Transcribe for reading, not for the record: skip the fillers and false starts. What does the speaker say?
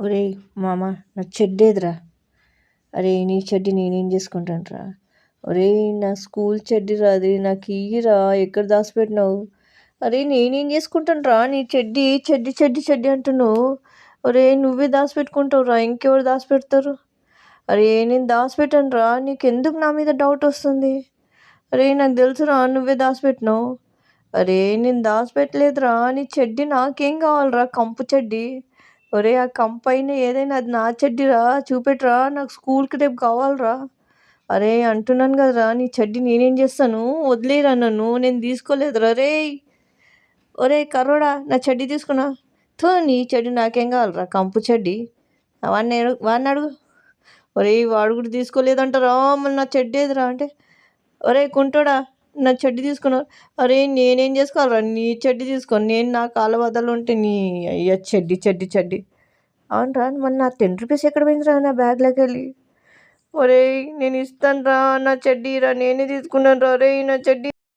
ఒరేయ్ మామ, నా చెడ్డేదిరా. అరే నీ చెడ్డి నేనేం చేసుకుంటానురా. ఒరేయ్ నా స్కూల్ చెడ్డిరా, అది నాకు ఇయ్యిరా. ఎక్కడ దాచిపెట్టినావు? అరే నేనేం చేసుకుంటాను రా నీ చెడ్డి చెడ్డి చెడ్డి చెడ్డి అంటున్నావు. ఒరే నువ్వే దాచిపెట్టుకుంటావు రా, ఇంకెవరు దాచిపెడతారు? అరే నేను దాచిపెట్టాను రా, నీకెందుకు నా మీద డౌట్ వస్తుంది? అరే నాకు తెలుసురా నువ్వే దాచిపెట్టినావు. అరే నేను దాచిపెట్టలేదురా, నీ చెడ్డి నాకేం కావాలరా, కంపు చెడ్డి. ఒరే ఆ కంపు అయినా ఏదైనా అది నా చెడ్డిరా, చూపెట్టురా, నాకు స్కూల్కి రేపు కావాలరా. అరే అంటున్నాను కదరా, నీ చెడ్డి నేనేం చేస్తాను, వదిలేరా నన్ను, నేను తీసుకోలేదురా రే. ఒరే కర్రోడా, నా చెడ్డి తీసుకున్నా. నీ చెడ్డి నాకేం కావాలరా, కంపు చెడ్డి. వాడిని అడుగు. ఒరే వాడు కూడా తీసుకోలేదంటారా, మళ్ళీ నా చెడ్డి ఏదిరా అంటే, ఒరే కుంటోడా నా చెడ్డి తీసుకున్నారు. అరే నేనేం చేసుకోవాలరా నీ చెడ్డి తీసుకొని, నేను నా కాళ్ళ బద్దలు ఉంటే నీ అయ్యా చెడ్డి చెడ్డి చెడ్డి. అవునరా, మరి నా రూపీస్ ఎక్కడ పోయిందిరా నా బ్యాగ్లోకి వెళ్ళి? ఒరే నేను ఇస్తాను రా, నా చెడ్డీ రా, నేనే తీసుకున్నాను రా రే నా చెడ్డీ.